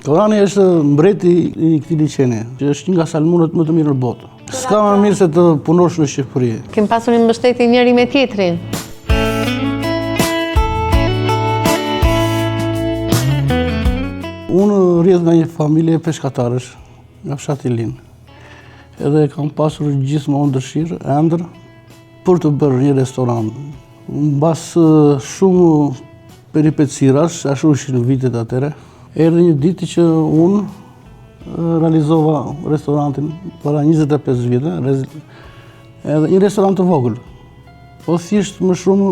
Korani është mbreti i këtij liçeni, që është një nga salmonet më të mirë në botë. S'ka më mirë se të punosh në Shqipëri. Kem pasur një mbështetje njëri me tjetrin. Unë rrjedh nga një familje peshkatarësh, nga fshati Lin. Edhe kam pasur gjithmonë dëshirë ëndër për të bërë një restorant. Mbas shumë peripecirash, ashtu ishin vitet atëre, erdhi një ditë që unë realizova restorantin para 25 vite, edhe një restorant të vogël. Po thjesht më shumë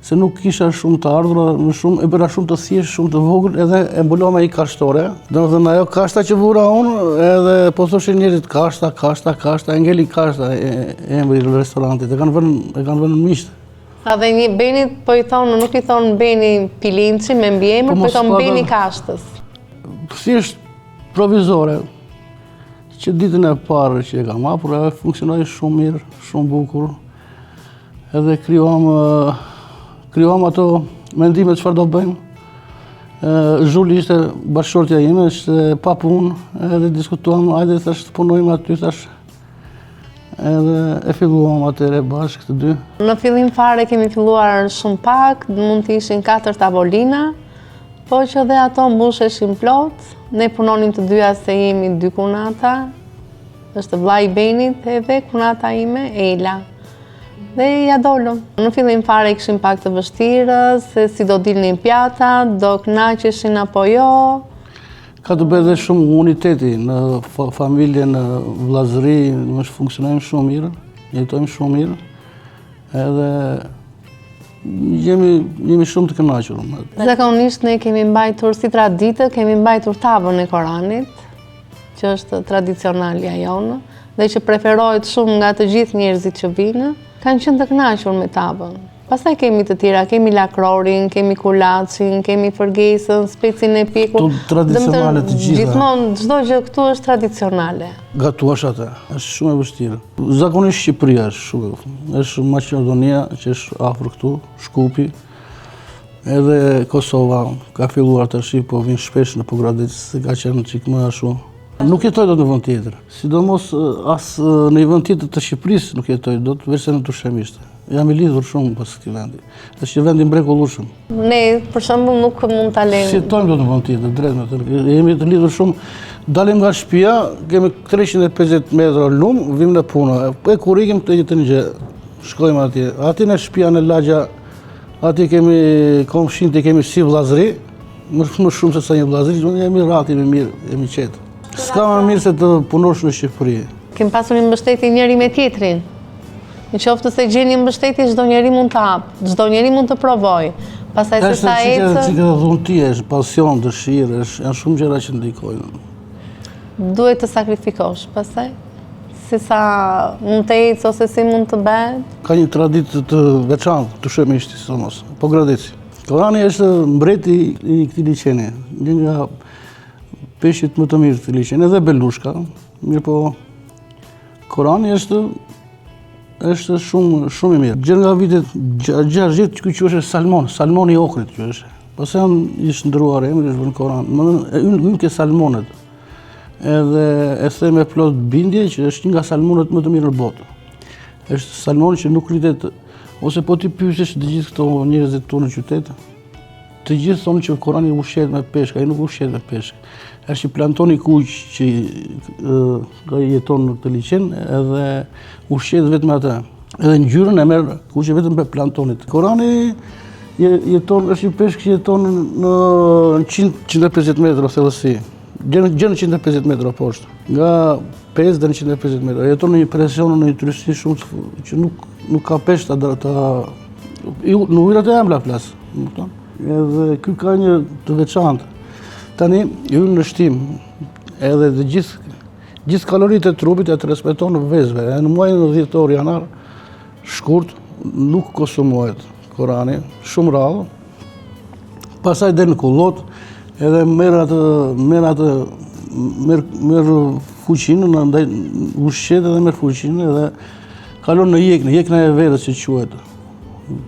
se nuk kisha shumë të ardhura, më shumë e bëra shumë të thjesht, shumë të vogël, edhe e mbulova i kashtore. Domethënë ajo kashta që vura unë, edhe po thoshin njerëzit kashta, e ngeli kashta emri i restorantit. E kanë vënë miqt. A dhe një Benit po i thonë, nuk i thonë Beni Pilinci me mbiemër, po i thonë Beni Kashtës. Thjesht provizore, që ditën e parë që e kam hapur, ajo funksionoi shumë mirë, shumë bukur. Edhe krijuam ato mendime çfarë do bëjmë. Zhuli ishte bashkëshortja ime, ishte pa punë, edhe diskutuam, hajde thash të punojmë aty, thash. Edhe e filluam atëre bashkë të dy. Në fillim fare kemi filluar shumë pak, mund të ishin 4 tavolina, po që dhe ato mbusheshin plot. Ne punonim të dyja se jemi 2 kunata, është vllai i Benit edhe kunata ime, Ela. Dhe ja dolëm. Në fillim fare kishim pak të vështirë, se si do dilnin pjata, do kënaqeshin apo jo. Ka të bëjë dhe shumë uniteti në familje, në vllazëri, ne funksionojmë shumë mirë, jetojmë shumë mirë, edhe jemi shumë të kënaqur. Zakonisht ne kemi mbajtur si traditë, kemi mbajtur tavën e Koranit, që është tradicionalja jonë, dhe që preferohet shumë nga të gjithë njerëzit që vinë, kanë qenë të kënaqur me tavën. Pastaj kemi të tjera, kemi lakrorin, kemi kulacin, kemi fërgesën, specin e pikur. Tradicionale të gjitha. Gjithmonë, çdo gjë këtu është tradicionale. Gatuash atë, është shumë e vështirë. Zakonisht Shqipëria është shumë, është Maqedonia që është afër këtu, Shkupi, edhe Kosova ka filluar tash, po vin shpesh në Pogradec, se ka qenë çik më ashtu. Nuk jetoj dot në vend tjetër, sidomos as në një vend tjetër të Shqipërisë nuk jetoj dot, veçse në Tushemisht. Jam i lidhur shumë pas këtij vendi. Është një vend i mrekullueshëm. Ne, për shembull, nuk mund ta lejmë. Si jetojmë dot në vend tjetër, drejt me të. Jemi të lidhur shumë. Dalim nga shtëpia, kemi 350 metra lum, vim në punë. E kur ikim të njëjtën gjë. Shkojmë atje. Aty në shtëpia në lagja, aty kemi komshinët, kemi si vllazëri, më shumë se sa një vllazëri, jemi rrati, jemi mirë, jemi qetë. S'ka më mirë se të punosh në Shqipëri. Kem pasur një mbështetje njëri me tjetrin. Në qoftë se gjeni mbështetje, çdo njeri mund të hap, çdo njeri mund të provojë. Pastaj se sa ecë. Është që dhunti, është pasion, dëshirë, janë shumë gjëra që ndikojnë. Duhet të sakrifikosh, pastaj se sa mund të ecë ose si mund të bëhet. Ka një traditë të veçantë të Tushemisht, sidomos, Pogradeci. Korani është mbreti i këtij liçeni, një nga peshqit më të mirë të liçenit, edhe belushka, mirë po Korani është shumë i mirë. Gjë nga vitet 60 që quhet salmoni i okrit quhet. Pastaj ishte ndruar emri, është vënë Koran. Unë ke salmonet. Edhe e them me plot bindje që është një nga salmonet më të mirë në botë. Është salmoni që nuk rritet, ose po ti pyesësh të gjithë këto njerëzit këtu në qytet, të gjithë thonë që Korani ushqehet me peshk, ai nuk ushqehet me peshk. Është një planton i kuq që jeton në këtë liçen, edhe ushqehet vetëm atë. Edhe ngjyrën e merr kuqe vetëm me plantonit. Korani jeton, është një peshk që jeton në 150 metra thellësi. Gjën 150 metra poshtë. Nga 5 deri në 150 metra. Jeton në një presion, në një trysi shumë që nuk ka peshk në ujërat e ëmbla flas, kupton? Edhe ky ka një të veçantë. Tani, ju në shtim, edhe dhe gjithë kaloritë e trupit e transmeton në vezëve. Në muajin e dhjetor janar, shkurt, nuk konsumohet Korani, shumë rrallë. Pastaj del në kullot, edhe merr fuqinë, ndaj ushqet edhe merr fuqinë, edhe kalon në jekna e verës që quhet.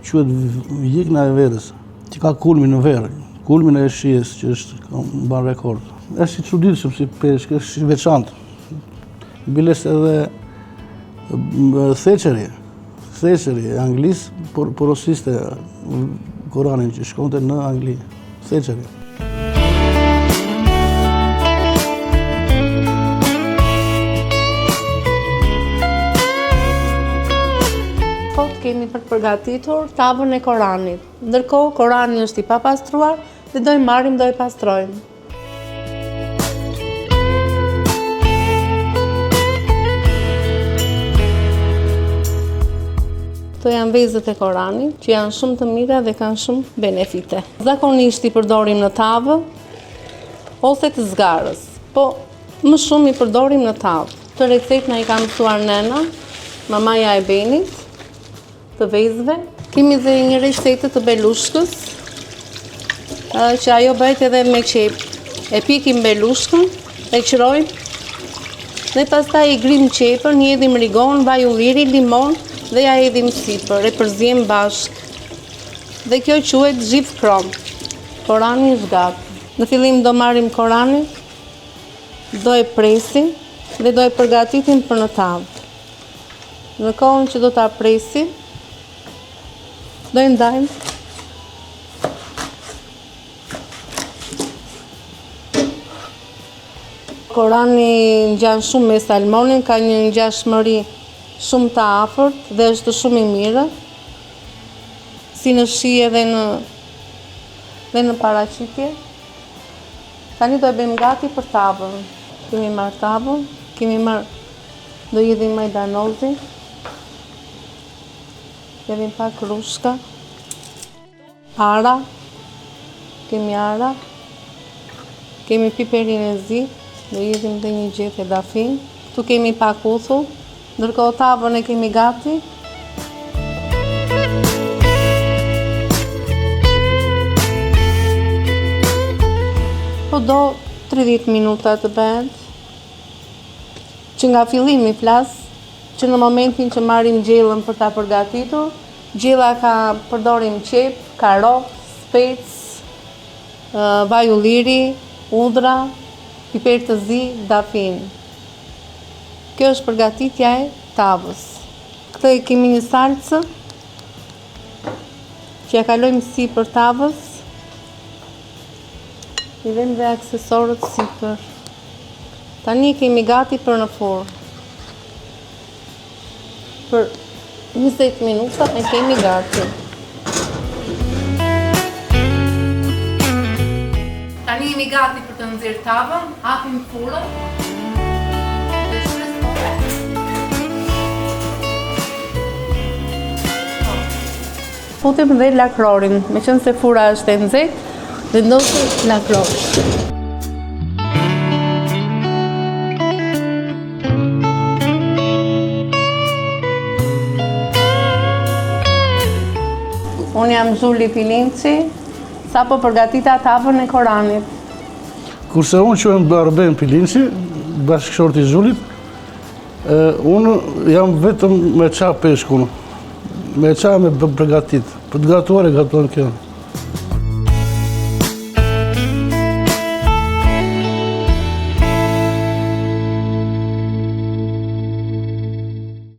Quhet jekna e verës, që ka kulmin në verë. Kulmin e shijes që është mban rekord. është i çuditshëm si peshk, është i veçantë. Biles edhe theqëri anglisë, porosiste Koranin që shkonte në Angli, theqëri. Kemi për të përgatitur tavën e Koranit. Ndërkohë, Korani është i papastruar dhe do i marrim, do i pastrojmë. Këto janë vezët e Koranit, që janë shumë të mira dhe kanë shumë benefite. Zakonisht i përdorim në tavë ose të zgarës, po më shumë i përdorim në tavë. Të recetë na i ka mësuar nena, mamaja e Benit, të vezëve. Kemi dhe një recetë të belushkës, që ajo bëhet edhe me qep. E pikim belushkën, e qërojmë, dhe pastaj i grim qepën, i edhim rigon, vaj ulliri, limon, dhe ja edhim sipër, e përziem bashkë. Dhe kjo quhet gjith krom. Korani është gati. Në fillim do marrim Koranin, do e presim dhe do e përgatitim për në tavë. Në kohën që do ta presim, do i ndajmë Korani ngjan shumë me salmonin, ka një ngjashmëri shumë të afërt dhe është shumë i mirë, si në shije dhe në paraqitje. Tani do e bëjmë gati për tavën. Kemi marrë tavën, do i hedhim majdanozin, hedhim pak krushka, ara, kemi piperin e zi, do i hedhim dhe një gjethe dafin. Këtu kemi pak uthull, ndërkohë tavën e kemi gati. Po do 30 minuta të bëhet, që nga fillimi flas, që në momentin që marrim gjellën për ta përgatitur, gjella përdorim qep, karot, spec, vaj ulliri, udra, piper të zi, dafin. Kjo është përgatitja e tavës. Këtë kemi një salcë që ja kalojmë sipër tavës. I vëmë dhe aksesorët sipër. Tani kemi gati për në fornë. Për 20 minuta e kemi gati. Tani jemi gati për të nxjerrë tavën, hapim furrën. Futim dhe lakrorin, meqense fura është e nxehtë, vendosim lakrorin. Unë jam Zuli Pilinci, sa po përgatita tavën e Koranit. Kurse unë quhem Arben Pilinci, bashkëshorti i Zulit, unë jam vetëm me qa peshkun, me qa me përgatit, për të gatuar e gatuan kjo.